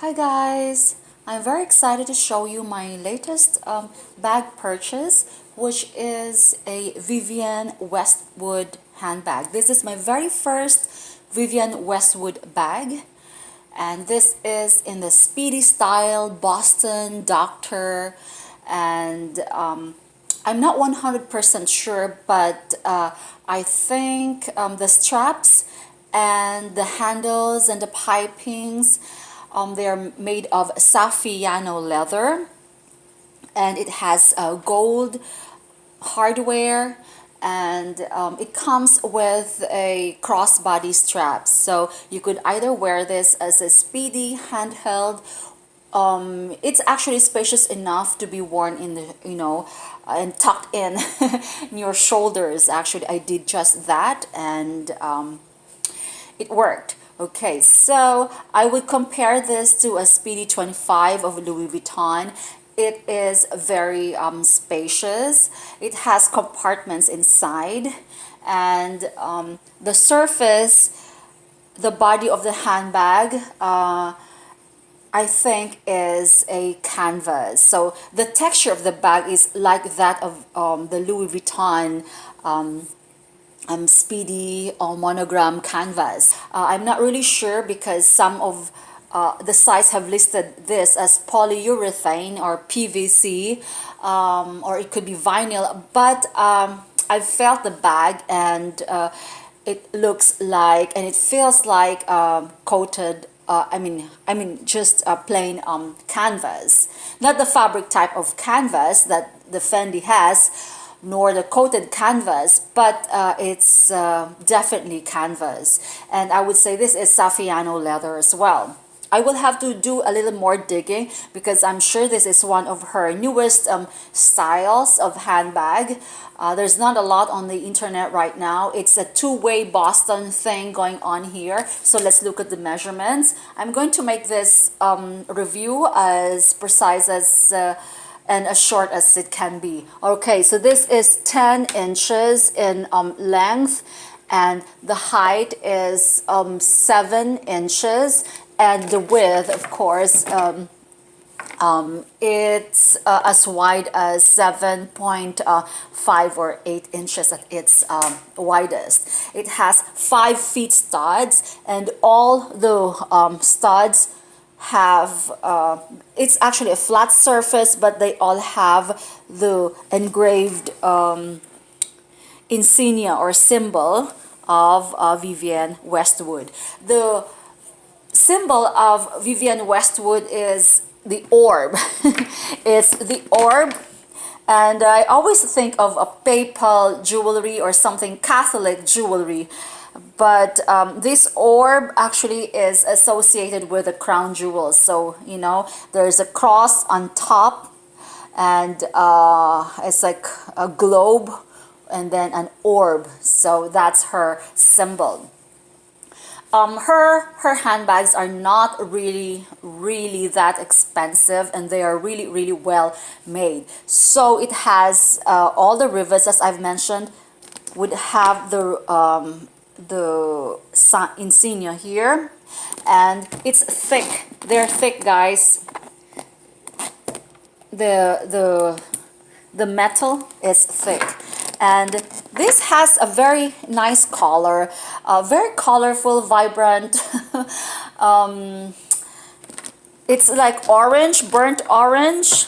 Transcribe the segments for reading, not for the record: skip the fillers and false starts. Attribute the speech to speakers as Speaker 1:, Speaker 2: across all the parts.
Speaker 1: Hi guys, I'm very excited to show you my latest bag purchase, which is a Vivienne Westwood handbag. This is my very first Vivienne Westwood bag, and this is in the speedy style Boston Doctor, and I'm not 100% sure, but I think the straps and the handles and the pipings, they are made of Saffiano leather, and it has gold hardware, and it comes with a crossbody strap, so you could either wear this as a speedy handheld. It's actually spacious enough to be worn in the, and tucked in in your shoulders. Actually, I did just that, and it worked. Okay, so I would compare this to a Speedy 25 of Louis Vuitton. It is very spacious. It has compartments inside, and the surface, the body of the handbag, I think is a canvas. So the texture of the bag is like that of the Louis Vuitton speedy or monogram canvas. I'm not really sure because some of the sites have listed this as polyurethane or PVC, or it could be vinyl, but I've felt the bag, and it looks like and it feels like coated, just a plain canvas, not the fabric type of canvas that the Fendi has, nor the coated canvas, but it's definitely canvas. And I would say this is Saffiano leather as well. I will have to do a little more digging because I'm sure this is one of her newest styles of handbag. There's not a lot on the internet right now. It's a two-way Boston thing going on here. So let's look at the measurements. I'm going to make this review as precise as and as short as it can be. Okay, so this is 10 inches in length, and the height is 7 inches, and the width, of course, it's as wide as 7.5 or 8 inches at its widest. It has 5 feet studs, and all the studs have, it's actually a flat surface, but they all have the engraved insignia or symbol of Vivienne Westwood. The symbol of Vivienne Westwood is the orb. It's the orb, and I always think of a papal jewelry or something Catholic jewelry, but this orb actually is associated with the crown jewels. So there's a cross on top, and it's like a globe, and then an orb. So that's her symbol. Her handbags are not really that expensive, and they are really well made. So it has all the rivets, as I've mentioned, would have the insignia here, and it's thick. They're thick, guys. The metal is thick, and this has a very nice color, very colorful, vibrant. It's like orange, burnt orange,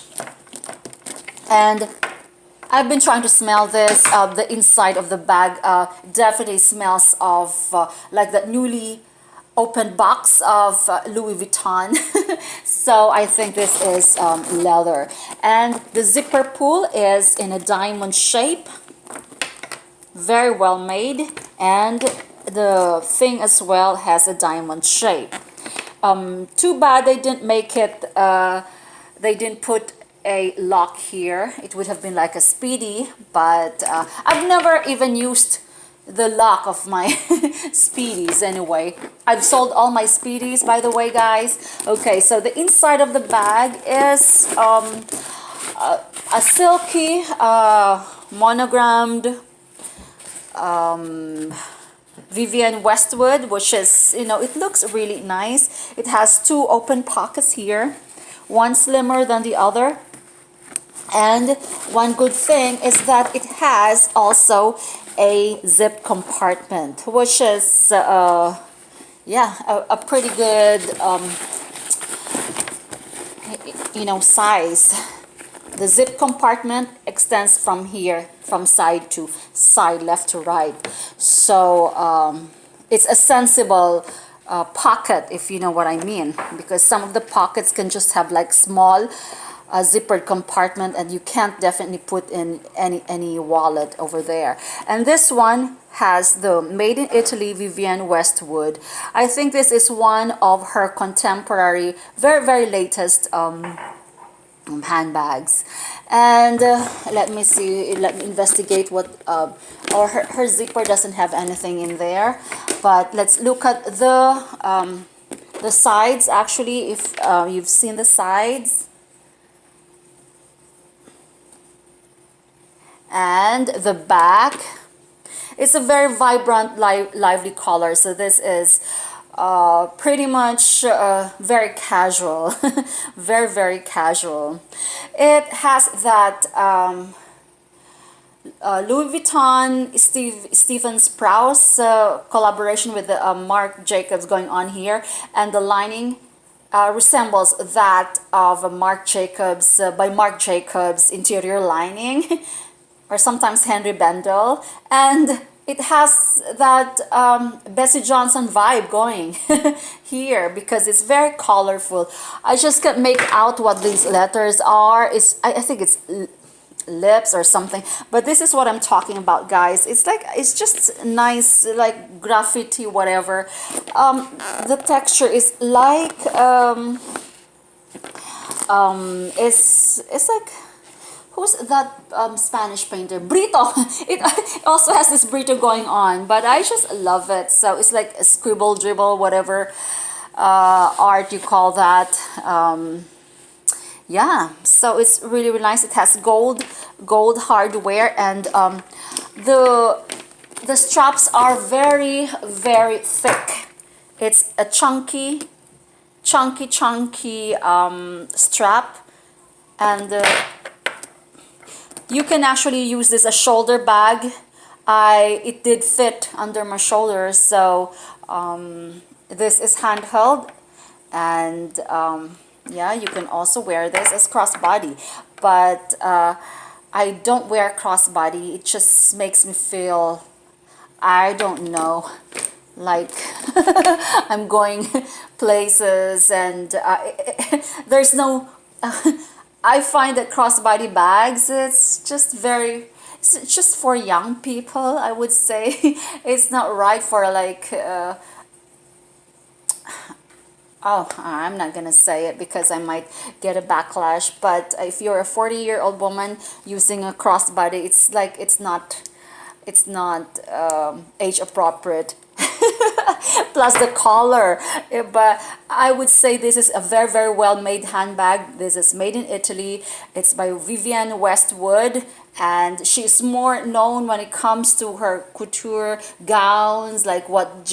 Speaker 1: and I've been trying to smell this. The inside of the bag definitely smells of like that newly opened box of Louis Vuitton. So I think this is leather, and the zipper pull is in a diamond shape, very well made, and the thing as well has a diamond shape. Too bad they didn't make it, they didn't put a lock here. It would have been like a Speedy, but I've never even used the lock of my Speedies anyway. I've sold all my Speedies, by the way, guys. Okay, so the inside of the bag is a silky monogrammed Vivienne Westwood, which is, you know, it looks really nice. It has two open pockets here, one slimmer than the other. And one good thing is that it has also a zip compartment, which is, yeah, a pretty good, you know, size. The zip compartment extends from here, from side to side, left to right. So it's a sensible pocket, if you know what I mean, because some of the pockets can just have like small zippered compartment, and you can't definitely put in any wallet over there. And this one has the Made in Italy Vivienne Westwood. I think this is one of her contemporary, very latest handbags. And let me see, let me investigate what or her zipper doesn't have anything in there, but let's look at the sides. Actually, if you've seen the sides and the back, it's a very vibrant, lively color. So this is pretty much very casual, very casual. It has that Louis Vuitton Stephen Sprouse collaboration with Marc Jacobs going on here, and the lining resembles that of Marc Jacobs by Marc Jacobs interior lining, or sometimes Henry Bendel, and it has that Bessie Johnson vibe going here because it's very colorful. I just can't make out what these letters are. I think it's lips or something, but this is what I'm talking about, guys. It's like, it's just nice, like graffiti, whatever. The texture is like it's like, who's that Spanish painter? Brito. It also has this Brito going on, but I just love it. So it's like a scribble, dribble, whatever art you call that. Yeah, so it's really nice. It has gold hardware, and the straps are very thick. It's a chunky strap, and you can actually use this as shoulder bag. It did fit under my shoulders, so this is handheld, and yeah, you can also wear this as crossbody, but I don't wear crossbody. It just makes me feel, I don't know, like I'm going places, and there's no I find that crossbody bags, it's just for young people, I would say. It's not right for like oh, I'm not gonna say it because I might get a backlash, but if you're a 40-year-old woman using a crossbody, it's like, it's not age appropriate. Plus the collar. But I would say this is a very well made handbag. This is made in Italy. It's by Vivienne Westwood, and she's more known when it comes to her couture gowns, like what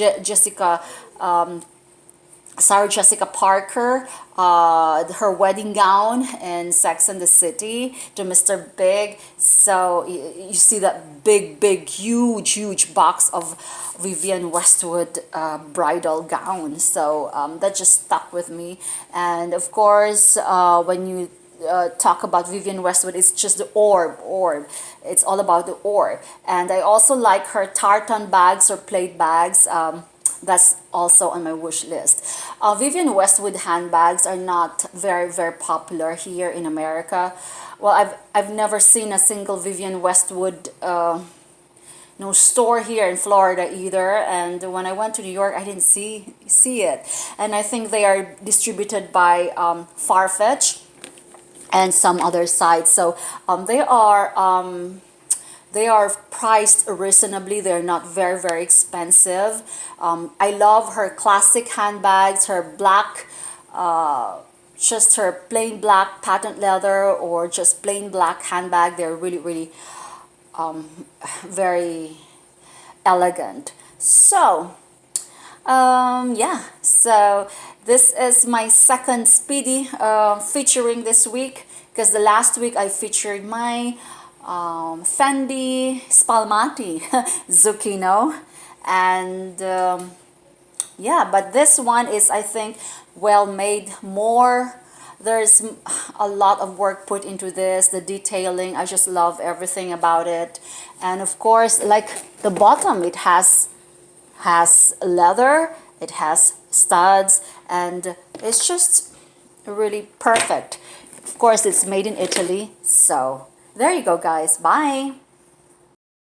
Speaker 1: Sarah Jessica Parker, her wedding gown in Sex and the City to Mr. Big. So you see that big, huge box of Vivienne Westwood bridal gown. So that just stuck with me. And of course, when you talk about Vivienne Westwood, it's just the orb. It's all about the orb. And I also like her tartan bags or plate bags. That's also on my wish list. Vivienne Westwood handbags are not very popular here in America. Well, I've never seen a single Vivienne Westwood no store here in Florida either. And when I went to New York, I didn't see it. And I think they are distributed by Farfetch and some other sites. So they are priced reasonably. They're not very expensive. I love her classic handbags, her black, just her plain black patent leather or just plain black handbag. They're really very elegant. So, yeah, so this is my second speedy featuring this week, because the last week I featured my Fendi Spalmati Zucchino, and yeah, but this one is, I think, well made. There's a lot of work put into this, the detailing. I just love everything about it. And of course, like the bottom, it has leather, it has studs, and it's just really perfect. Of course, it's made in Italy. So there you go, guys. Bye.